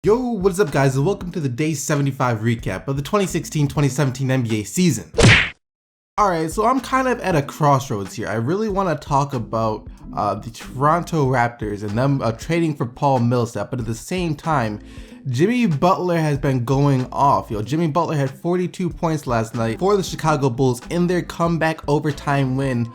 Yo, what's up guys, and welcome to the day 75 recap of the 2016-2017 NBA season. Alright, so I'm kind of at a crossroads here. I really want to talk about the Toronto Raptors and them trading for Paul Millsap, but at the same time, Jimmy Butler has been going off. Jimmy Butler had 42 points last night for the Chicago Bulls in their comeback overtime win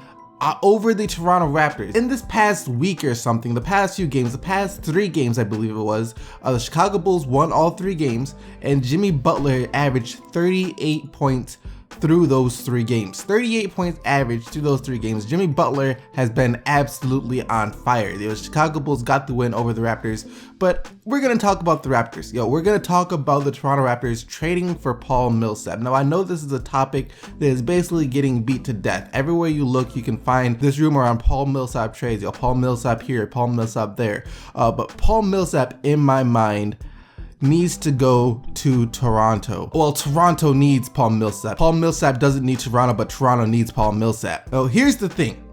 over the Toronto Raptors. In this past week or something, the past few games, the past 3 games I believe it was, the Chicago Bulls won all 3 games and Jimmy Butler averaged 38 points through those 3 games. 38 points average through those 3 games. Jimmy Butler has been absolutely on fire. The Chicago Bulls got the win over the Raptors, but we're gonna talk about the Raptors. We're gonna talk about the Toronto Raptors trading for Paul Millsap. Now I know this is a topic that is basically getting beat to death. Everywhere you look, you can find this rumor on Paul Millsap trades. Paul Millsap here, Paul Millsap there. But Paul Millsap, in my mind, needs to go to Toronto. Well, Toronto needs Paul Millsap. Paul Millsap doesn't need Toronto, but Toronto needs Paul Millsap. Here's the thing.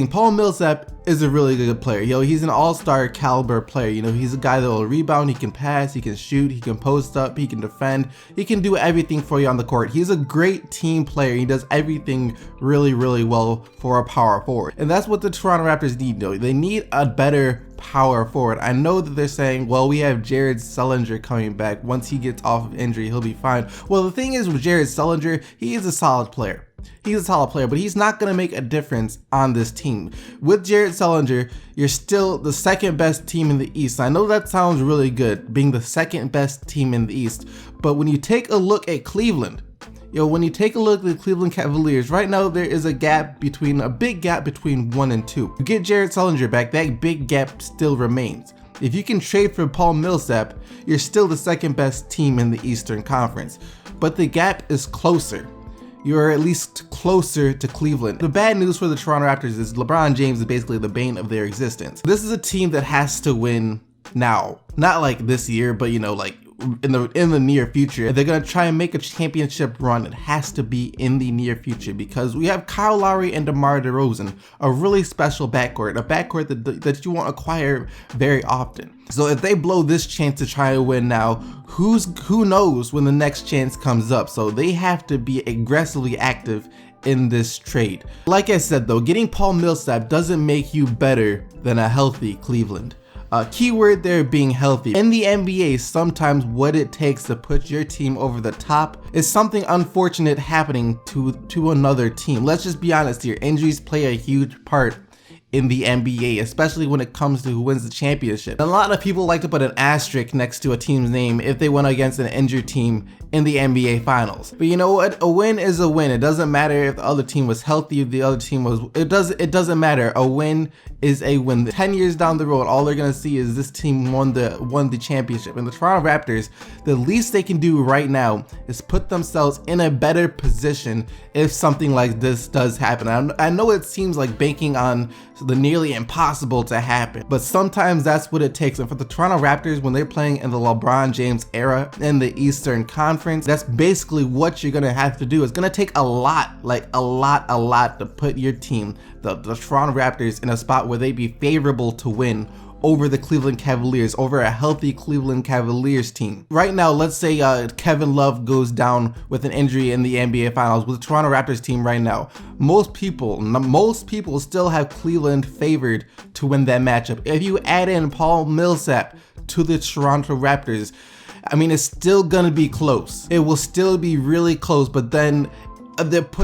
Paul Millsap is a really good player. He's an all-star caliber player. He's a guy that will rebound, he can pass, he can shoot, he can post up, he can defend, he can do everything for you on the court. He's a great team player. He does everything really, really well for a power forward. And that's what the Toronto Raptors need, They need a better power forward. I know that they're saying, well, we have Jared Sullinger coming back. Once he gets off of injury, he'll be fine. Well, the thing is with Jared Sullinger, he is a solid player. He's a solid player, but he's not going to make a difference on this team. With Jared Sullinger, you're still the second best team in the East. I know that sounds really good, being the second best team in the East, but when you take a look at Cleveland, when you take a look at the Cleveland Cavaliers, right now there is a big gap between 1 and 2. You get Jared Sullinger back, that big gap still remains. If you can trade for Paul Millsap, you're still the second best team in the Eastern Conference, but the gap is closer. You're at least closer to Cleveland. The bad news for the Toronto Raptors is LeBron James is basically the bane of their existence. This is a team that has to win now. Not like this year, but like in the near future. If they're gonna try and make a championship run, it has to be in the near future because we have Kyle Lowry and DeMar DeRozan, a really special backcourt, a backcourt that you won't acquire very often. So if they blow this chance to try to win now, who knows when the next chance comes up? So they have to be aggressively active in this trade. Like I said though, getting Paul Millsap doesn't make you better than a healthy Cleveland. Keyword there being healthy. In the NBA, sometimes what it takes to put your team over the top is something unfortunate happening to another team. Let's just be honest here. Injuries play a huge part in the NBA, especially when it comes to who wins the championship. A lot of people like to put an asterisk next to a team's name if they went against an injured team in the NBA Finals. But you know what? A win is a win. It doesn't matter if the other team was healthy, if the other team was. It doesn't matter. A win is a win. 10 years down the road, all they're gonna see is this team won the championship. And the Toronto Raptors, the least they can do right now is put themselves in a better position if something like this does happen. I know it seems like banking on the nearly impossible to happen, but sometimes that's what it takes. And for the Toronto Raptors, when they're playing in the LeBron James era in the Eastern Conference, that's basically what you're gonna have to do. It's gonna take a lot to put your team, the Toronto Raptors, in a spot where they'd be favorable to win over the Cleveland Cavaliers, over a healthy Cleveland Cavaliers team. Right now, let's say Kevin Love goes down with an injury in the NBA Finals with the Toronto Raptors team right now. Most people still have Cleveland favored to win that matchup. If you add in Paul Millsap to the Toronto Raptors, I mean, it's still gonna be close. It will still be really close, but then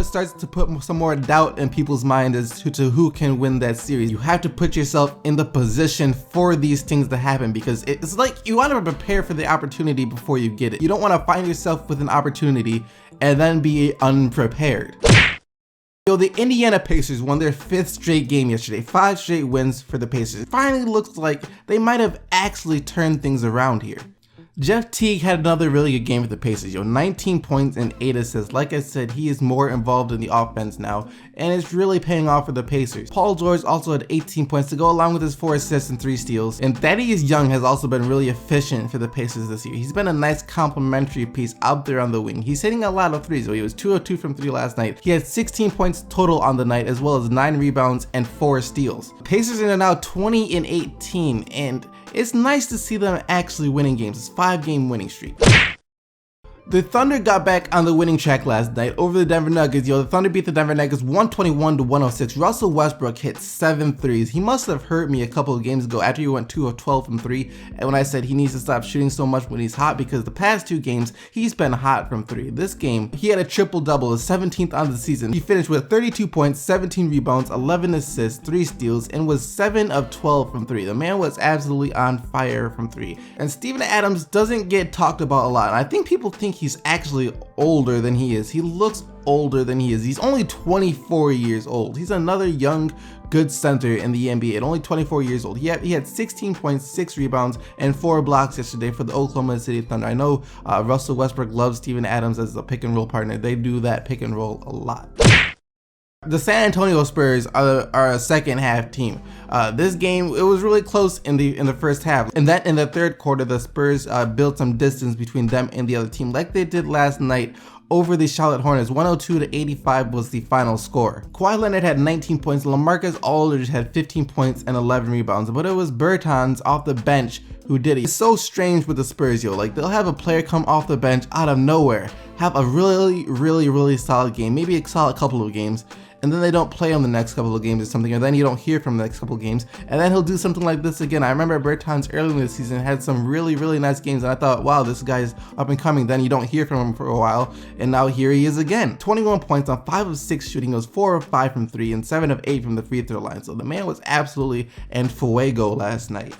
starts to put some more doubt in people's mind as to who can win that series. You have to put yourself in the position for these things to happen because it's like you want to prepare for the opportunity before you get it. You don't want to find yourself with an opportunity and then be unprepared. The Indiana Pacers won their 5th straight game yesterday. 5 straight wins for the Pacers. It finally looks like they might have actually turned things around here. Jeff Teague had another really good game for the Pacers, 19 points and 8 assists. Like I said, he is more involved in the offense now, and it's really paying off for the Pacers. Paul George also had 18 points to go along with his 4 assists and 3 steals. And Thaddeus Young has also been really efficient for the Pacers this year. He's been a nice complementary piece out there on the wing. He's hitting a lot of threes. He was 2 of 2 from 3 last night. He had 16 points total on the night, as well as 9 rebounds and 4 steals. Pacers are now 20 and 18, and it's nice to see them actually winning games. It's 5-game winning streak. The Thunder got back on the winning track last night over the Denver Nuggets. The Thunder beat the Denver Nuggets 121-106. Russell Westbrook hit 7 threes. He must have hurt me a couple of games ago after he went 2 of 12 from 3. And when I said he needs to stop shooting so much when he's hot, because the past 2 games, he's been hot from 3. This game, he had a triple-double, his 17th on the season. He finished with 32 points, 17 rebounds, 11 assists, 3 steals, and was 7 of 12 from 3. The man was absolutely on fire from 3. And Steven Adams doesn't get talked about a lot. And I think people think he's actually older than he is. He looks older than he is. He's only 24 years old. He's another young, good center in the NBA at only 24 years old. He had 16 points, 6 rebounds, and 4 blocks yesterday for the Oklahoma City Thunder. I know Russell Westbrook loves Steven Adams as a pick and roll partner. They do that pick and roll a lot. The San Antonio Spurs are a second half team. This game, it was really close in the first half, and then in the third quarter, the Spurs built some distance between them and the other team, like they did last night over the Charlotte Hornets. 102-85 was the final score. Kawhi Leonard had 19 points. LaMarcus Aldridge had 15 points and 11 rebounds, but it was Bertans off the bench who did it. It's so strange with the Spurs, yo. Like, they'll have a player come off the bench out of nowhere, have a really solid game, maybe a solid couple of games, and then they don't play him the next couple of games or something, and then you don't hear from the next couple of games, and then he'll do something like this again. I remember Bertans early in the season had some really nice games, and I thought, wow, this guy's up and coming. Then you don't hear from him for a while, and now here he is again. 21 points on 5 of 6 shooting. It was 4 of 5 from 3 and 7 of 8 from the free throw line. So the man was absolutely en fuego last night.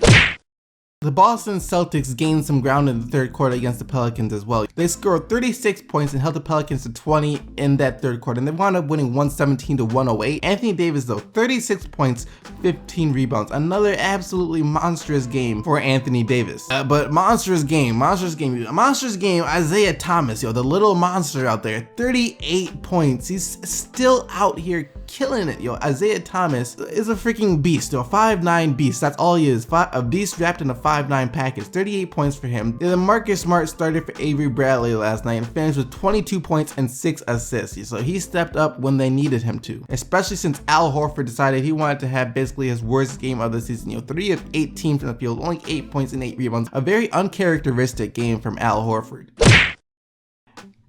The Boston Celtics gained some ground in the third quarter against the Pelicans as well. They scored 36 points and held the Pelicans to 20 in that third quarter, and they wound up winning 117-108. Anthony Davis, though, 36 points, 15 rebounds. Another absolutely monstrous game for Anthony Davis. But monstrous game, Isaiah Thomas, yo, the little monster out there, 38 points. He's still out here killing it, yo. Isaiah Thomas is a freaking beast, yo. 5'9" beast. That's all he is. A beast wrapped in a 5'9" package. 38 points for him. Then Marcus Smart started for Avery Bradley last night and finished with 22 points and 6 assists. So he stepped up when they needed him to, especially since Al Horford decided he wanted to have basically his worst game of the season. 3 of 18 from the field, only 8 points and 8 rebounds. A very uncharacteristic game from Al Horford.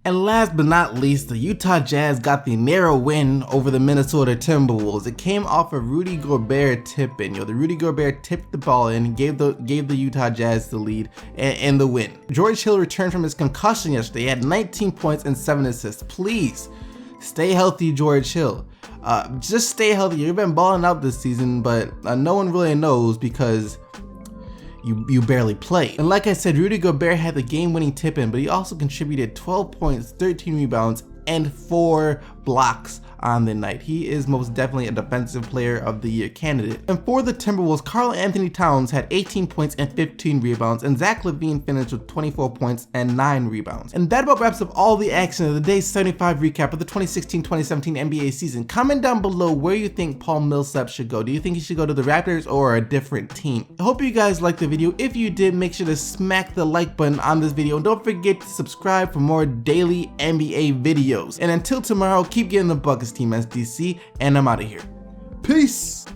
And last but not least, the Utah Jazz got the narrow win over the Minnesota Timberwolves. It came off of Rudy Gobert tip-in. The Rudy Gobert tipped the ball in, gave the Utah Jazz the lead and the win. George Hill returned from his concussion yesterday. He had 19 points and 7 assists. Please, stay healthy, George Hill. Just stay healthy. You've been balling out this season, but no one really knows because you barely play. And like I said, Rudy Gobert had the game-winning tip-in, but he also contributed 12 points, 13 rebounds, and 4 blocks on the night. He is most definitely a defensive player of the year candidate. And for the Timberwolves, Karl Anthony Towns had 18 points and 15 rebounds, and Zach LaVine finished with 24 points and 9 rebounds. And that about wraps up all the action of the day 75 recap of the 2016-2017 NBA season. Comment down below where you think Paul Millsap should go. Do you think he should go to the Raptors or a different team? I hope you guys liked the video. If you did, make sure to smack the like button on this video, and don't forget to subscribe for more daily NBA videos. And until tomorrow, keep getting the buckets, Team SDC, and I'm out of here. Peace!